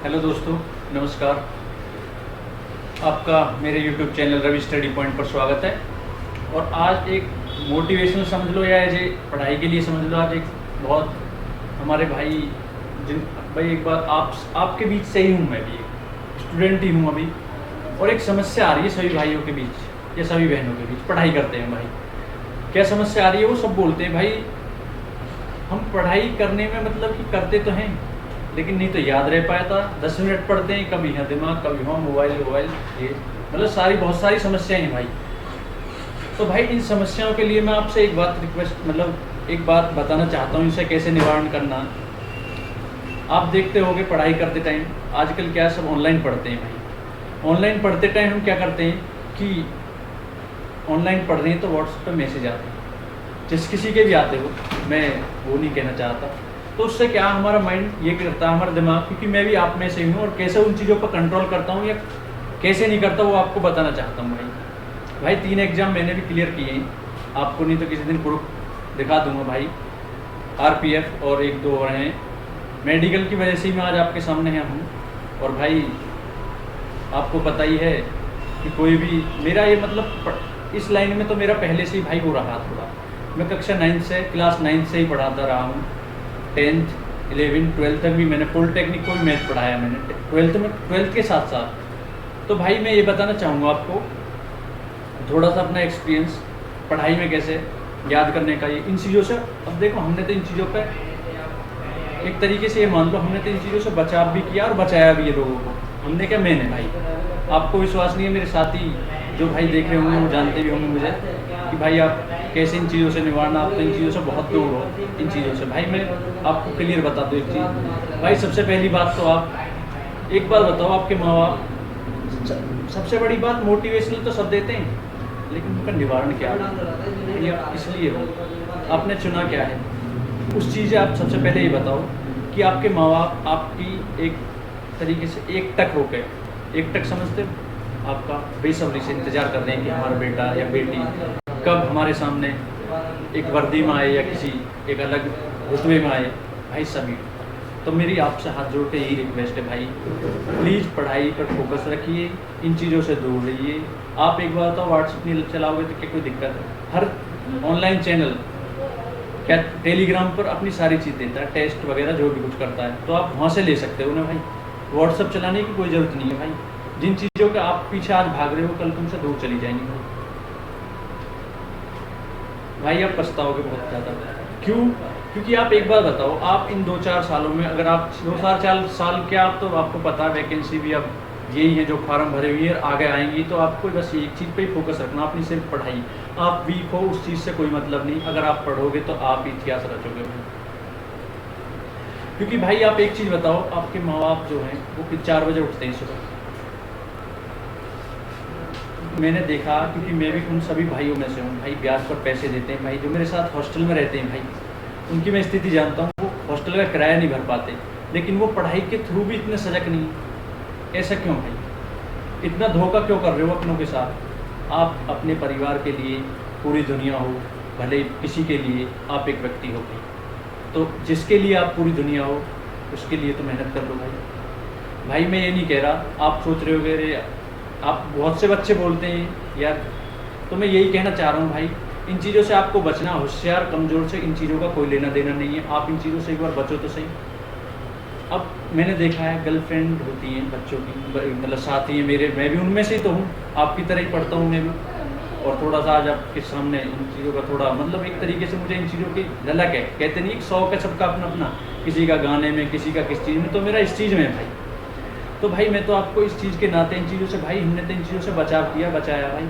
Hello दोस्तों, नमस्कार। आपका मेरे YouTube channel Ravi study point पर स्वागत है। और आज एक मोटिवेशनल समझ लो या एज पढ़ाई के लिए समझ लो, आज एक बहुत हमारे भाई जिन भाई एक बार आपके बीच से ही हूँ, मैं भी एक स्टूडेंट ही हूँ अभी। और एक समस्या आ रही है सभी भाइयों के बीच या सभी बहनों के बीच, पढ़ाई करते हैं भाई। क्या समस्या आ रही है? वो सब बोलते हैं भाई हम पढ़ाई करने में मतलब कि करते तो हैं लेकिन नहीं तो याद रह पाया था। 10 मिनट पढ़ते हैं, कभी यहाँ दिमाग, कभी वहाँ मोबाइल, ये मतलब बहुत सारी समस्याएं हैं भाई। तो भाई इन समस्याओं के लिए मैं आपसे एक बात एक बात बताना चाहता हूँ, इनसे कैसे निवारण करना। आप देखते होंगे पढ़ाई करते टाइम आजकल क्या सब ऑनलाइन पढ़ते हैं भाई। ऑनलाइन पढ़ते टाइम हम क्या करते हैं कि ऑनलाइन पढ़ रहे हैं तो व्हाट्सएप पर मैसेज आते हैं, जिस किसी के भी आते हो, मैं वो नहीं कहना चाहता। तो उससे क्या हमारा माइंड ये करता है, हमारा दिमाग, क्योंकि मैं भी आप में से हूँ और कैसे उन चीज़ों पर कंट्रोल करता हूँ या कैसे नहीं करता वो आपको बताना चाहता हूँ भाई। 3 एग्ज़ाम मैंने भी क्लियर किए हैं, आपको नहीं तो किसी दिन प्रूफ दिखा दूँगा भाई। RPF और 1-2 और हैं। मेडिकल की वजह से ही मैं आज आपके सामने है हूँ। और भाई आपको पता ही है कि कोई भी मेरा ये मतलब इस लाइन में तो मेरा पहले से ही भाई हो रहा थोड़ा। मैं कक्षा 9 से क्लास 9 से ही पढ़ाता रहा हूँ। 10th 11 12 तक भी मैंने पॉलिटेक्निक को भी मैथ पढ़ाया मैंने 12th के साथ साथ। तो भाई मैं ये बताना चाहूँगा आपको थोड़ा सा अपना एक्सपीरियंस पढ़ाई में कैसे याद करने का, ये इन चीज़ों से। अब देखो हमने तो इन चीज़ों पे एक तरीके से ये मान लो हमने तो इन चीज़ों से बचाव भी किया और बचाया भी है लोगों को। हमने क्या, मैंने भाई, आपको विश्वास नहीं है, मेरे साथी जो भाई देख रहे होंगे वो जानते भी होंगे मुझे कि भाई आप कैसे इन चीज़ों से निवारना। आप तो इन चीज़ों से बहुत दूर हो, इन चीज़ों से। भाई मैं आपको क्लियर बता दूँ एक चीज़ भाई। सबसे पहली बात तो आप एक बात बताओ, आपके माँ बाप, सबसे बड़ी बात मोटिवेशनल तो सब देते हैं लेकिन उनका निवारण क्या है? ये आप इसलिए हो, आपने चुना क्या है उस चीज़। आप सबसे पहले ये बताओ कि आपके माँ बाप आपकी एक तरीके से एकटक हो गए, एकटक समझते हो, आपका बेसब्री से इंतज़ार कर रहे हैं कि हमारा बेटा या बेटी कब हमारे सामने एक वर्दी में आए या किसी एक अलग रुतबे में आए। भाई सभी तो मेरी आपसे हाथ जोड़ के यही रिक्वेस्ट है भाई, प्लीज़ पढ़ाई पर फोकस रखिए, इन चीज़ों से दूर रहिए। आप एक बार तो व्हाट्सएप नहीं चलाओगे तो क्या कोई दिक्कत है? हर ऑनलाइन चैनल क्या टेलीग्राम पर अपनी सारी चीज़ देता है, टेस्ट वगैरह जो भी कुछ करता है, तो आप वहाँ से ले सकते हो ना भाई। व्हाट्सएप चलाने की कोई ज़रूरत नहीं है भाई। जिन चीज़ों का आप पीछे आज भाग रहे हो कल तुमसे दूर चली जाएंगी भाई। आप पछताओगे बहुत ज़्यादा। क्यों? क्योंकि आप एक बार बताओ, आप इन 2-4 सालों में अगर आप 2-4 साल क्या, आप तो आपको पता है वैकेंसी भी अब यही है जो फार्म भरे हुए हैं, आगे आएंगी। तो आपको बस एक चीज़ पे ही फोकस रखना, अपनी सिर्फ पढ़ाई। आप वीक हो उस चीज़ से कोई मतलब नहीं, अगर आप पढ़ोगे तो आप इतिहास रचोगे भाई। क्योंकि भाई आप एक चीज़ बताओ, आपके माँ बाप जो हैं वो 4 बजे उठते हैं सुबह। मैंने देखा, क्योंकि मैं भी उन सभी भाइयों में से हूँ भाई, ब्याज पर पैसे देते हैं भाई, जो मेरे साथ हॉस्टल में रहते हैं भाई, उनकी मैं स्थिति जानता हूँ। वो हॉस्टल का किराया नहीं भर पाते लेकिन वो पढ़ाई के थ्रू भी इतने सजग नहीं। ऐसा क्यों भाई? इतना धोखा क्यों कर रहे हो अपनों के साथ? आप अपने परिवार के लिए पूरी दुनिया हो, भले किसी के लिए आप एक व्यक्ति हो भाई, तो जिसके लिए आप पूरी दुनिया हो उसके लिए तो मेहनत कर लो भाई। भाई मैं ये नहीं कह रहा, आप सोच रहे हो अरे आप, बहुत से बच्चे बोलते हैं यार, तो मैं यही कहना चाह रहा हूँ भाई, इन चीज़ों से आपको बचना। होशियार कमज़ोर से इन चीज़ों का कोई लेना देना नहीं है। आप इन चीज़ों से एक बार बचो तो सही। अब मैंने देखा है गर्लफ्रेंड होती हैं बच्चों की, मतलब साथी हैं मेरे, मैं भी उनमें से ही तो हूँ, आपकी तरह ही पढ़ता हूँ मैं भी। और थोड़ा सा आज आपके सामने इन चीज़ों का थोड़ा मतलब एक तरीके से मुझे इन चीज़ों की झलक है। कहते नहीं, 100 का सबका अपना अपना, किसी का गाने में, किसी का किस चीज़ में, तो मेरा इस चीज़ में है भाई। तो भाई मैं तो आपको इस चीज़ के नाते इन चीज़ों से भाई, हमने तो इन चीज़ों से बचाव किया, बचाया भाई।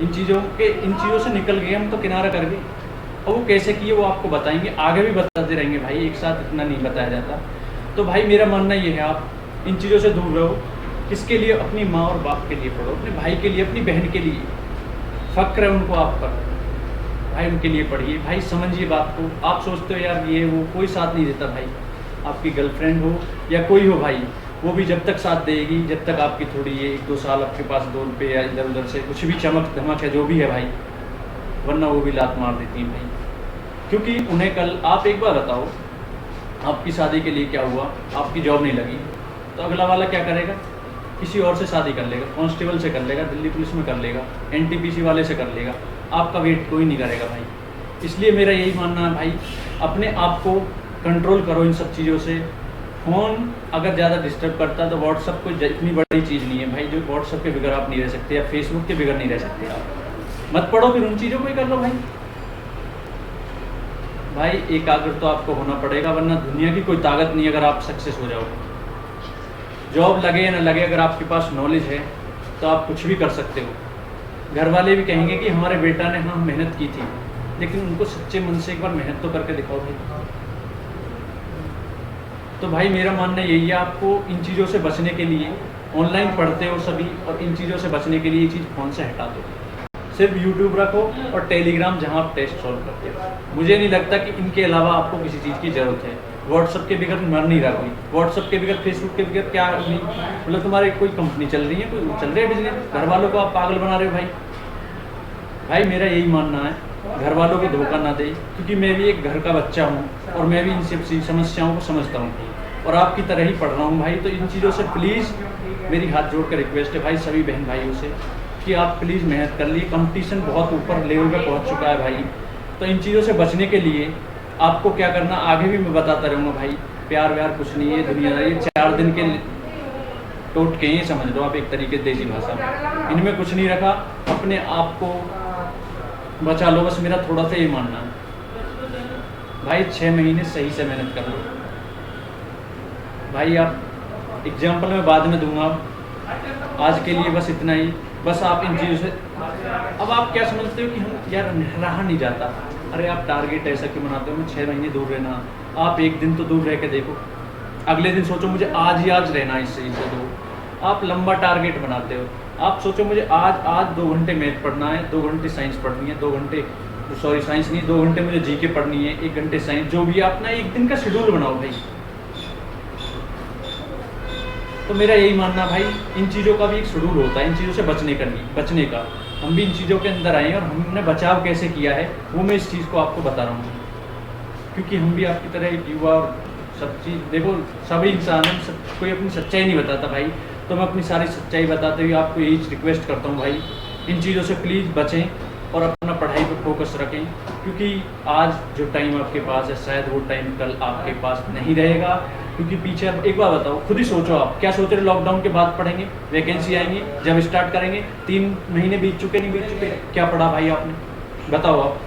इन चीज़ों से निकल गए हम, तो किनारा कर गए। और वो कैसे किए वो आपको बताएंगे, आगे भी बताते रहेंगे भाई, एक साथ इतना नहीं बताया जाता। तो भाई मेरा मानना ये है, आप इन चीज़ों से दूर रहो। किसके लिए? अपनी माँ और बाप के लिए पढ़ो, अपने भाई के लिए, अपनी बहन के लिए। फ़क्र है उनको आप पर भाई, उनके लिए पढ़िए भाई। समझिए बात को। आप सोचते हो यार ये वो, कोई साथ नहीं देता भाई। आपकी गर्लफ्रेंड हो या कोई हो भाई, वो भी जब तक साथ देगी, जब तक आपकी थोड़ी ये 1-2 साल आपके पास 2 रुपये या इधर उधर से कुछ भी चमक धमक है जो भी है भाई, वरना वो भी लात मार देती हैं भाई। क्योंकि उन्हें कल, आप एक बार बताओ, आपकी शादी के लिए क्या हुआ, आपकी जॉब नहीं लगी, तो अगला वाला क्या करेगा, किसी और से शादी कर लेगा, कांस्टेबल से कर लेगा, दिल्ली पुलिस में कर लेगा, एनटीपीसी वाले से कर लेगा, आपका वेट कोई नहीं करेगा भाई। इसलिए मेरा यही मानना है भाई, अपने आप को कंट्रोल करो इन सब चीज़ों से। फ़ोन अगर ज़्यादा डिस्टर्ब करता है तो व्हाट्सअप कोई इतनी बड़ी चीज़ नहीं है भाई, जो व्हाट्सअप के बगैर आप नहीं रह सकते या फेसबुक के बगैर नहीं रह सकते आप। मत पढ़ो, फिर उन चीज़ों को ही कर लो भाई। भाई एकाग्र तो आपको होना पड़ेगा, वरना दुनिया की कोई ताकत नहीं अगर आप सक्सेस हो जाओगे। जॉब लगे या न लगे, अगर आपके पास नॉलेज है तो आप कुछ भी कर सकते हो। घर वाले भी कहेंगे कि हमारे बेटा ने हाँ मेहनत की थी, लेकिन उनको सच्चे मन से एक बार मेहनत तो करके दिखाओ भाई। तो भाई मेरा मानना यही है, आपको इन चीज़ों से बचने के लिए, ऑनलाइन पढ़ते हो सभी, और इन चीज़ों से बचने के लिए ये चीज़ फ़ोन से हटा दो। सिर्फ यूट्यूब रखो और टेलीग्राम, जहाँ आप टेस्ट सॉल्व करते हो। मुझे नहीं लगता कि इनके अलावा आपको किसी चीज़ की ज़रूरत है। व्हाट्सअप के बगैर मर नहीं रहा कोई, व्हाट्सअप के बगैर, फेसबुक के बगैर क्या नहीं, मतलब तुम्हारी कोई कंपनी चल रही है, कोई चल रही है बिजनेस, घर वालों को आप पागल बना रहे हो भाई। भाई मेरा यही मानना है, घर वालों को धोखा ना दे, क्योंकि मैं भी एक घर का बच्चा हूँ और मैं भी इन सब समस्याओं को समझता हूँ और आपकी तरह ही पढ़ रहा हूँ भाई। तो इन चीज़ों से प्लीज़ मेरी हाथ जोड़ कर रिक्वेस्ट है भाई, सभी बहन भाइयों से, कि आप प्लीज़ मेहनत कर लिए। कंपटीशन बहुत ऊपर लेवल पे पहुँच चुका है भाई। तो इन चीज़ों से बचने के लिए आपको क्या करना, आगे भी मैं बताता रहूँगा भाई। प्यार व्यार कुछ नहीं है, दुनियादारी, ये 4 दिन के टोटके ही समझ लो आप, एक तरीके देसी भाषा में। इनमें कुछ नहीं रखा, अपने आप को बचा लो, बस मेरा थोड़ा सा ये मानना है भाई। 6 महीने सही से मेहनत कर लो भाई। आप एग्जाम्पल मैं बाद में दूंगा, आज के लिए बस इतना ही। बस आप इन चीज़ों से, अब आप क्या समझते हो कि हम यार रहा नहीं जाता, अरे आप टारगेट ऐसा क्यों बनाते हो, मैं 6 महीने दूर रहना। आप एक दिन तो दूर रह के देखो, अगले दिन सोचो मुझे आज ही आज रहना इससे दूर। आप लंबा टारगेट बनाते हो, आप सोचो मुझे आज 2 घंटे मैथ पढ़ना है, 2 घंटे साइंस पढ़नी है, 2 घंटे साइंस नहीं, 2 घंटे मुझे जीके पढ़नी है, 1 घंटे साइंस, जो भी अपना एक दिन का शेड्यूल बनाओ भाई। तो मेरा यही मानना भाई, इन चीज़ों का भी एक शेड्यूल होता है, इन चीज़ों से बचने का। हम भी इन चीज़ों के अंदर आए हैं और हमने बचाव कैसे किया है वो मैं इस चीज़ को आपको बता रहा हूँ, क्योंकि हम भी आपकी तरह एक युवा और सब चीज़, देखो सभी इंसान हैं, कोई अपनी सच्चाई नहीं बताता भाई। तो मैं अपनी सारी सच्चाई बताते हुए आपको यही रिक्वेस्ट करता हूँ भाई, इन चीज़ों से प्लीज़ बचें और अपना पढ़ाई पर फोकस रखें, क्योंकि आज जो टाइम आपके पास है शायद वो टाइम कल आपके पास नहीं रहेगा। क्योंकि पीछे, एक बार बताओ, खुद ही सोचो, आप क्या सोच रहे हो, लॉकडाउन के बाद पढ़ेंगे, वैकेंसी आएंगी, जब स्टार्ट करेंगे 3 महीने बीत चुके, नहीं बीत चुके, क्या पढ़ा भाई आपने, बताओ आप।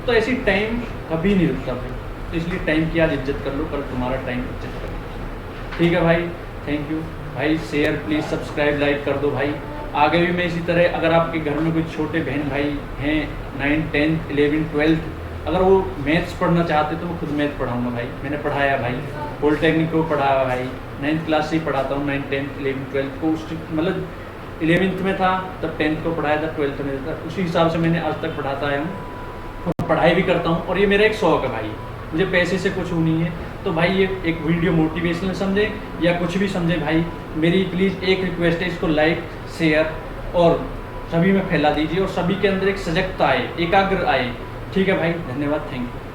तो ऐसी टाइम कभी नहीं रुकता भाई, तो इसलिए टाइम की आज इज्जत कर लो, कल तुम्हारा टाइम इज्जत कर लो। ठीक है भाई, थैंक यू भाई। शेयर प्लीज़, सब्सक्राइब, लाइक कर दो भाई। आगे भी मैं इसी तरह, अगर आपके घर में कुछ छोटे बहन भाई हैं 9, 10, 11, 12, अगर वो मैथ्स पढ़ना चाहते तो मैं खुद मैथ पढ़ाऊँगा भाई। मैंने पढ़ाया भाई, पॉलिटेक्निक को पढ़ाया भाई, 9th क्लास से ही पढ़ाता हूँ, 9, 10, 11, 12 को, मतलब 11th में था तब 10th को पढ़ाया था, 12th में था, उसी हिसाब से मैंने आज तक पढ़ाता आया हूँ, पढ़ाई भी करता हूँ। और ये मेरा एक शौक़ है भाई, मुझे पैसे से कुछ नहीं है। तो भाई ये एक वीडियो मोटिवेशनल समझे या कुछ भी समझे भाई, मेरी प्लीज़ एक रिक्वेस्ट है, इसको लाइक, शेयर और सभी में फैला दीजिए और सभी के अंदर एक सजगता आए, एकाग्र आए। ठीक है भाई, धन्यवाद, थैंक यू।